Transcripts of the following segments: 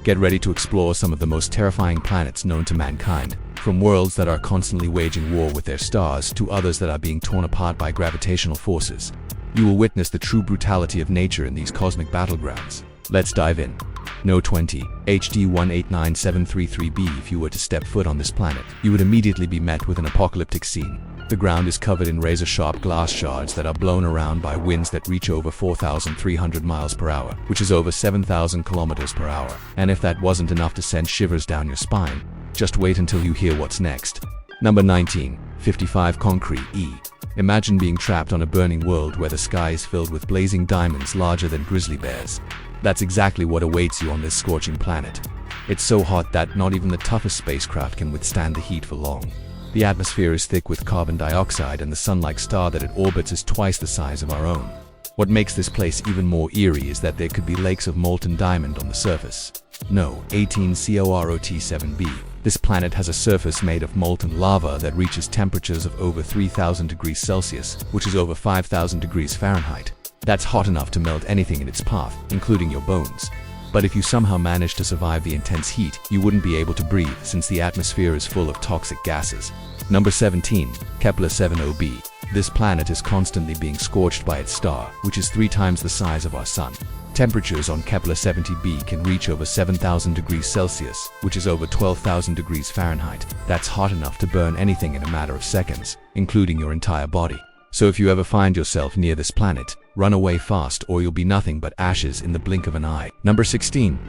Get ready to explore some of the most terrifying planets known to mankind, from worlds that are constantly waging war with their stars to others that are being torn apart by gravitational forces. You will witness the true brutality of nature in these cosmic battlegrounds. Let's dive in. No 20 HD 189733b. If you were to step foot on this planet, you would immediately be met with an apocalyptic scene. The ground is covered in razor-sharp glass shards that are blown around by winds that reach over 4,300 miles per hour, which is over 7,000 kilometers per hour. And if that wasn't enough to send shivers down your spine, just wait until you hear what's next. Number 19. 55 Concrete E. Imagine being trapped on a burning world where the sky is filled with blazing diamonds larger than grizzly bears. That's exactly what awaits you on this scorching planet. It's so hot that not even the toughest spacecraft can withstand the heat for long. The atmosphere is thick with carbon dioxide, and the sun-like star that it orbits is twice the size of our own. What makes this place even more eerie is that there could be lakes of molten diamond on the surface. No. 18 COROT7b. This planet has a surface made of molten lava that reaches temperatures of over 3,000 degrees Celsius, which is over 5,000 degrees Fahrenheit. That's hot enough to melt anything in its path, including your bones. But if you somehow manage to survive the intense heat, you wouldn't be able to breathe since the atmosphere is full of toxic gases. Number 17. Kepler 70b. This planet is constantly being scorched by its star, which is 3 times the size of our Sun. Temperatures on Kepler 70b can reach over 7,000 degrees Celsius, which is over 12,000 degrees Fahrenheit. That's hot enough to burn anything in a matter of seconds, including your entire body. So if you ever find yourself near this planet, run away fast or you'll be nothing but ashes in the blink of an eye. Number 16.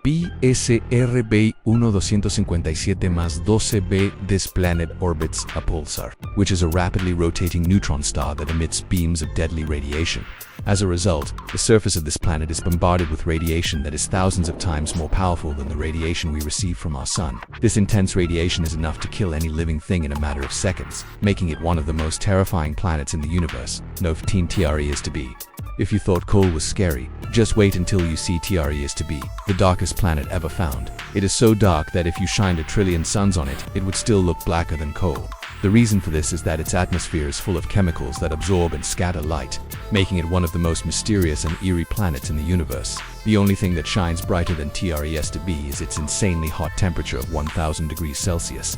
PSRB 1257-12b. This planet orbits a pulsar, which is a rapidly rotating neutron star that emits beams of deadly radiation. As a result, the surface of this planet is bombarded with radiation that is thousands of times more powerful than the radiation we receive from our sun. This intense radiation is enough to kill any living thing in a matter of seconds, making it one of the most terrifying planets in the universe. No 15 TRE is to be. If you thought coal was scary, just wait until you see TRE is to be, the darkest planet ever found. It is so dark that if you shined 1 trillion suns on it, it would still look blacker than coal. The reason for this is that its atmosphere is full of chemicals that absorb and scatter light, making it one of the most mysterious and eerie planets in the universe. The only thing that shines brighter than TRES to be is its insanely hot temperature of 1,000 degrees Celsius.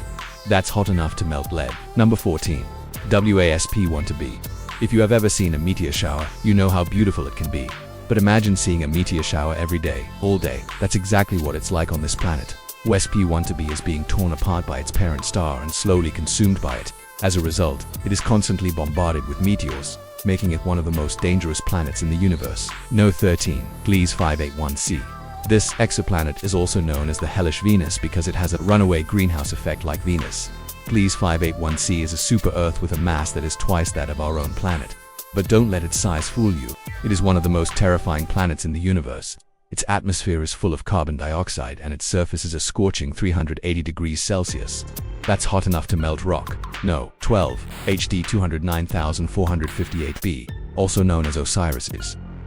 That's hot enough to melt lead. Number 14. WASP-1 to be. If you have ever seen a meteor shower, you know how beautiful it can be. But imagine seeing a meteor shower every day, all day. That's exactly what it's like on this planet. WASP-1 to be is being torn apart by its parent star and slowly consumed by it. As a result, it is constantly bombarded with meteors, making it one of the most dangerous planets in the universe. No 13. Gliese 581c. This exoplanet is also known as the hellish Venus because it has a runaway greenhouse effect like Venus. Gliese 581c is a super-Earth with a mass that is twice that of our own planet. But don't let its size fool you. It is one of the most terrifying planets in the universe. Its atmosphere is full of carbon dioxide and its surface is a scorching 380 degrees Celsius. That's hot enough to melt rock. No. 12. HD 209458b, also known as Osiris.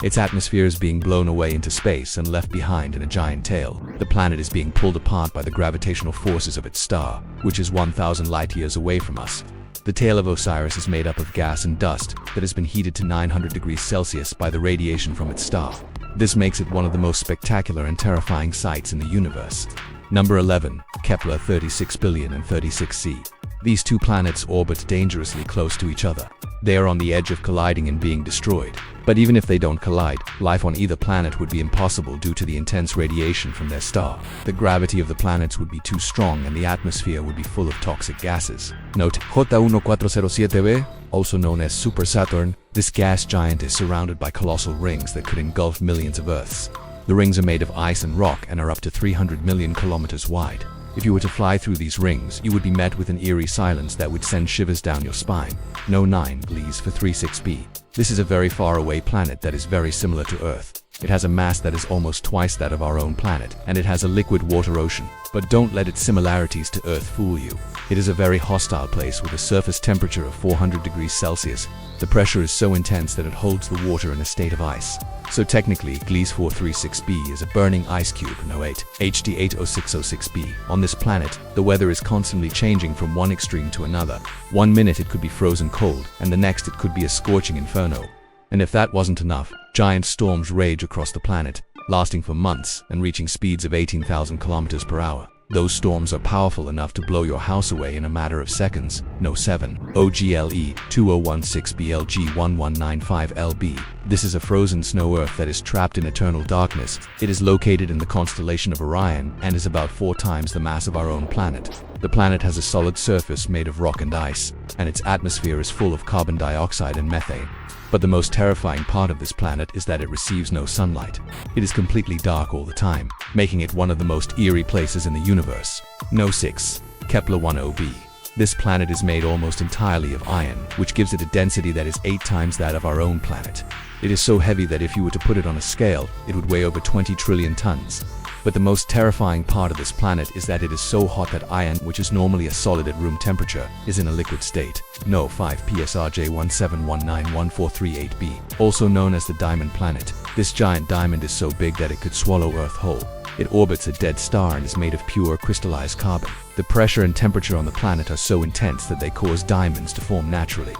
Its atmosphere is being blown away into space and left behind in a giant tail. The planet is being pulled apart by the gravitational forces of its star, which is 1,000 light-years away from us. The tail of Osiris is made up of gas and dust that has been heated to 900 degrees Celsius by the radiation from its star. This makes it one of the most spectacular and terrifying sights in the universe. Number 11. Kepler 36b and 36c. These two planets orbit dangerously close to each other. They are on the edge of colliding and being destroyed. But even if they don't collide, life on either planet would be impossible due to the intense radiation from their star. The gravity of the planets would be too strong and the atmosphere would be full of toxic gases. Note J1407b, also known as Super Saturn. This gas giant is surrounded by colossal rings that could engulf millions of Earths. The rings are made of ice and rock and are up to 300 million kilometers wide. If you were to fly through these rings, you would be met with an eerie silence that would send shivers down your spine. No 9. Gliese 36b. This is a very far away planet that is very similar to Earth. It has a mass that is almost twice that of our own planet, and it has a liquid water ocean. But don't let its similarities to Earth fool you. It is a very hostile place with a surface temperature of 400 degrees Celsius. The pressure is so intense that it holds the water in a state of ice. So technically, Gliese 436b is a burning ice cube. No 8. HD 80606b. On this planet, the weather is constantly changing from one extreme to another. 1 minute it could be frozen cold, and the next it could be a scorching inferno. And if that wasn't enough, giant storms rage across the planet. lasting for months and reaching speeds of 18,000 kilometers per hour. Those storms are powerful enough to blow your house away in a matter of seconds. No 7. OGLE 2016BLG1195LB. This is a frozen snow Earth that is trapped in eternal darkness. It is located in the constellation of Orion and is about 4 times the mass of our own planet. The planet has a solid surface made of rock and ice, and its atmosphere is full of carbon dioxide and methane. But the most terrifying part of this planet is that it receives no sunlight. It is completely dark all the time, making it one of the most eerie places in the universe. No 6. Kepler 10b. This planet is made almost entirely of iron, which gives it a density that is 8 times that of our own planet. It is so heavy that if you were to put it on a scale, it would weigh over 20 trillion tons. But the most terrifying part of this planet is that it is so hot that iron, which is normally a solid at room temperature, is in a liquid state. No 5 PSRJ17191438b, also known as the Diamond Planet. This giant diamond is so big that it could swallow Earth whole. It orbits a dead star and is made of pure crystallized carbon. The pressure and temperature on the planet are so intense that they cause diamonds to form naturally.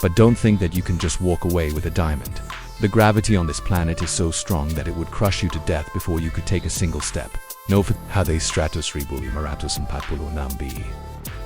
But don't think that you can just walk away with a diamond. The gravity on this planet is so strong that it would crush you to death before you could take a single step. No Hade Stratosribuli Maratus and Patpulu Nambi.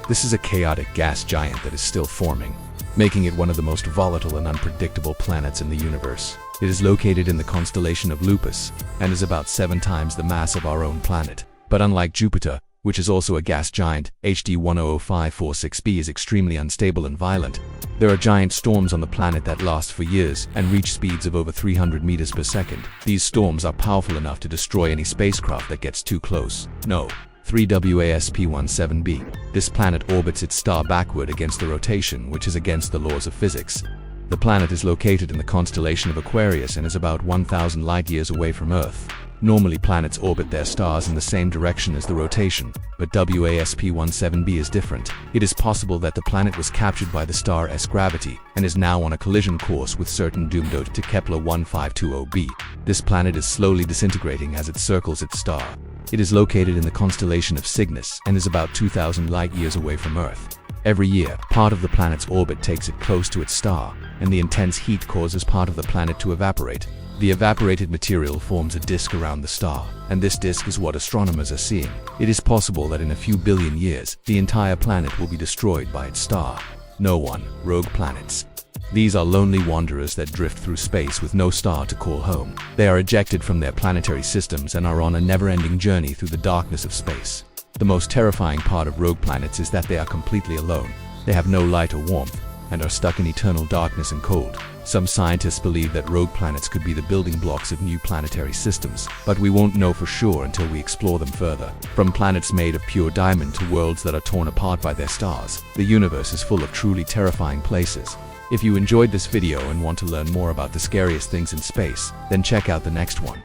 This is a chaotic gas giant that is still forming, making it one of the most volatile and unpredictable planets in the universe. It is located in the constellation of Lupus and is about 7 times the mass of our own planet. But unlike Jupiter, which is also a gas giant, HD 100546b is extremely unstable and violent. There are giant storms on the planet that last for years and reach speeds of over 300 meters per second. These storms are powerful enough to destroy any spacecraft that gets too close. No. 3 WASP-17b. This planet orbits its star backward against the rotation, which is against the laws of physics. The planet is located in the constellation of Aquarius and is about 1,000 light-years away from Earth. Normally, planets orbit their stars in the same direction as the rotation, but WASP-17b is different. It is possible that the planet was captured by the star's gravity and is now on a collision course with certain doomed to Kepler 1520b. This planet is slowly disintegrating as it circles its star. It is located in the constellation of Cygnus and is about 2,000 light-years away from Earth. Every year, part of the planet's orbit takes it close to its star, and the intense heat causes part of the planet to evaporate. The evaporated material forms a disk around the star, and this disk is what astronomers are seeing. It is possible that in a few billion years, the entire planet will be destroyed by its star. No 1. Rogue planets. These are lonely wanderers that drift through space with no star to call home. They are ejected from their planetary systems and are on a never-ending journey through the darkness of space. The most terrifying part of rogue planets is that they are completely alone. They have no light or warmth, and are stuck in eternal darkness and cold. Some scientists believe that rogue planets could be the building blocks of new planetary systems, but we won't know for sure until we explore them further. From planets made of pure diamond to worlds that are torn apart by their stars, the universe is full of truly terrifying places. If you enjoyed this video and want to learn more about the scariest things in space, then check out the next one.